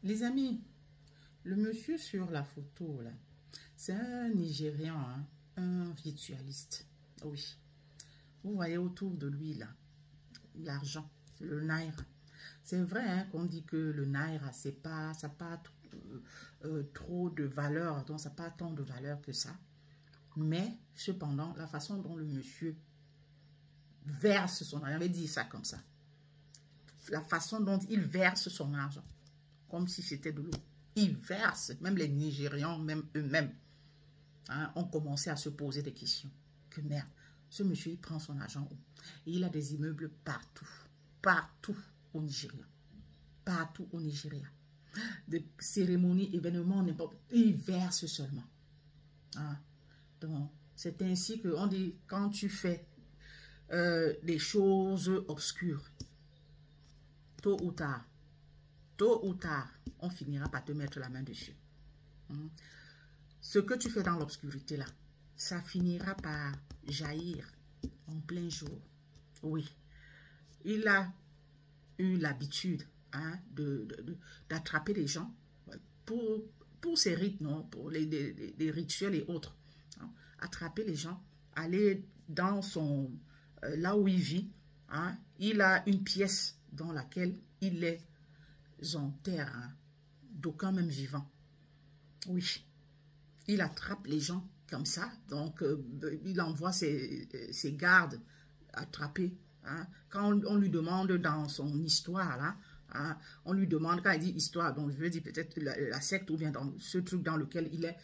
Les amis, le monsieur sur la photo, là, c'est un Nigérian, hein, un ritualiste. Oui. Vous voyez autour de lui, là, l'argent, le naira. C'est vrai hein, qu'on dit que le naira, ça n'a pas trop de valeur, donc ça n'a pas tant de valeur que ça. Mais, cependant, la façon dont le monsieur verse son argent, j'avais dit ça comme ça. La façon dont il verse son argent, comme si c'était de l'eau. Il verse, même les Nigérians, même eux-mêmes, hein, ont commencé à se poser des questions. Que merde, ce monsieur, il prend son argent où? Et il a des immeubles partout, partout au Nigeria. Partout au Nigeria. Des cérémonies, événements, n'importe. Il verse seulement. Hein. Donc, c'est ainsi qu'on dit, quand tu fais des choses obscures, tôt ou tard, on finira par te mettre la main dessus. Ce que tu fais dans l'obscurité là, ça finira par jaillir en plein jour. Oui, il a eu l'habitude hein, d'attraper les gens pour ces rites, non, pour les rituels et autres. Hein, attraper les gens, aller dans son là où il vit. Hein, il a une pièce dans laquelle il les enterre, hein, d'aucuns même vivants. Oui, il attrape les gens comme ça, donc il envoie ses gardes attraper. Hein. Quand on lui demande dans son histoire, là, hein, on lui demande, quand il dit histoire, donc je veux dire peut-être la secte ou bien dans ce truc dans lequel il est,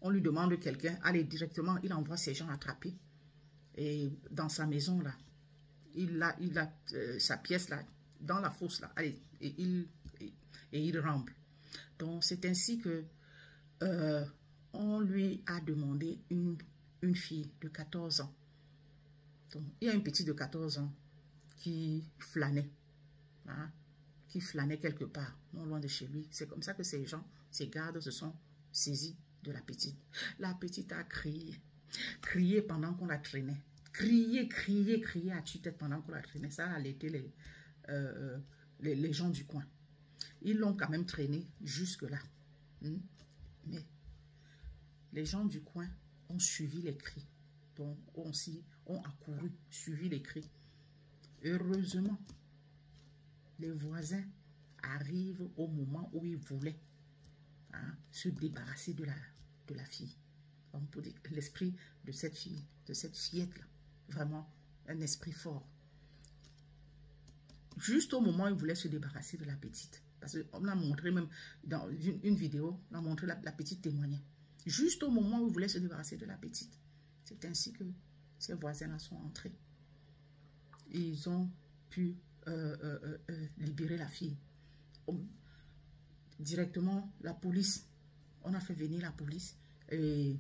on lui demande quelqu'un, allez directement, il envoie ces gens attraper. Et dans sa maison, là, il a sa pièce, là, dans la fosse, là, allez, et il rampe. Donc c'est ainsi que on lui a demandé une fille de 14 ans. Donc, il y a une petite de 14 ans qui flânait. Hein, qui flânait quelque part, non loin de chez lui. C'est comme ça que ces gens, ces gardes se sont saisis de la petite. La petite a crié. Crié pendant qu'on la traînait. Crié à tue-tête pendant qu'on la traînait. Ça a alerté les gens du coin. Ils l'ont quand même traîné jusque-là. Mais les gens du coin ont suivi les cris. Donc, ont accouru, suivi les cris. Heureusement, les voisins arrivent au moment où ils voulaient hein, se débarrasser de la fille. On peut dire l'esprit de cette fille, de cette fillette-là, vraiment un esprit fort. Juste au moment où ils voulaient se débarrasser de la petite. Parce qu'on a montré même dans une vidéo, on a montré la petite témoignait. Juste au moment où ils voulaient se débarrasser de la petite. C'est ainsi que ces voisins-là sont entrés. Ils ont pu libérer la fille. Directement, la police, on a fait venir la police. Et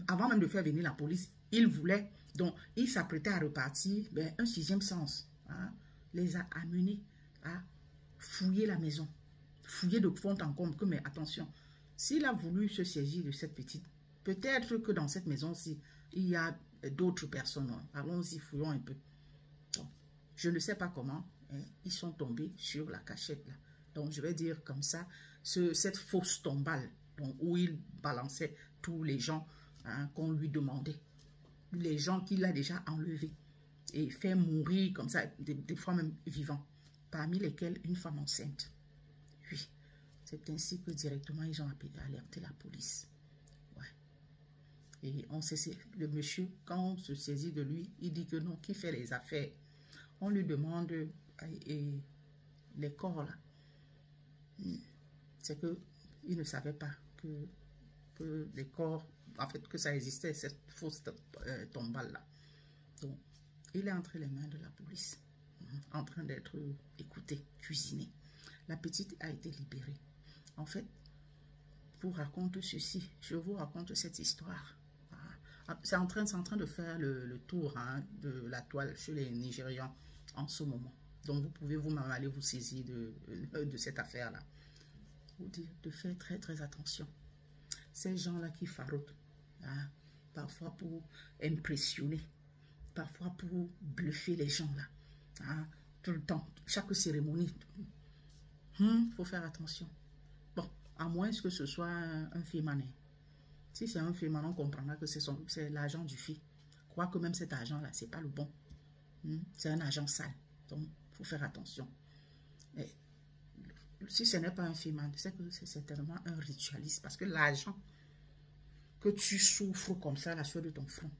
avant même de faire venir la police, ils voulaient, donc ils s'apprêtaient à repartir, ben, un sixième sens hein, les a amenés à fouiller la maison. Fouiller de fond en comble. Que, mais attention, s'il a voulu se saisir de cette petite, peut-être que dans cette maison-ci, il y a d'autres personnes. Hein. Allons-y, fouillons un peu. Donc, je ne sais pas comment, hein, ils sont tombés sur la cachette là. Donc, je vais dire comme ça, cette fausse tombale donc, où il balançait tous les gens hein, qu'on lui demandait. Les gens qu'il a déjà enlevés et fait mourir comme ça, des fois même vivants. Parmi lesquels une femme enceinte. Oui, c'est ainsi que directement ils ont alerté la police. Ouais. Et on sait, le monsieur, quand on se saisit de lui, il dit que non, qui fait les affaires. On lui demande et les corps là. C'est que il ne savait pas que les corps, en fait, que ça existait, cette fausse tombale là. Donc, il est entre les mains de la police, en train d'être écouté, cuisiné. La petite a été libérée. En fait, je vous raconte ceci, je vous raconte cette histoire. C'est en train de faire le tour hein, de la toile chez les Nigérians en ce moment. Donc, vous pouvez vous-même aller vous saisir de cette affaire-là. Vous dire de faire très, très attention. Ces gens-là qui farotent, hein, parfois pour impressionner, parfois pour bluffer les gens là. Hein, tout le temps, chaque cérémonie, Faut faire attention. Bon, à moins que ce soit un féminin. Si c'est un féminin, on comprendra que c'est l'argent du fils. Quoique même cet argent-là, c'est pas le bon. C'est un argent sale. Donc, il faut faire attention. Et si ce n'est pas un féminin, c'est que c'est certainement un ritualiste. Parce que l'argent que tu souffres comme ça à la sueur de ton front,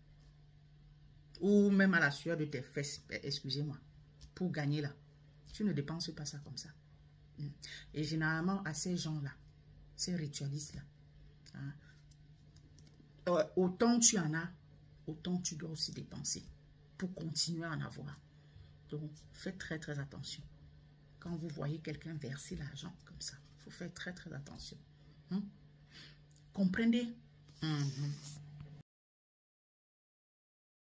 ou même à la sueur de tes fesses, excusez-moi, pour gagner là, tu ne dépenses pas ça comme ça. Et généralement, à ces gens-là, ces ritualistes-là, autant tu en as, autant tu dois aussi dépenser pour continuer à en avoir. Donc, faites très très attention. Quand vous voyez quelqu'un verser l'argent comme ça, il faut faire très très attention. Comprenez?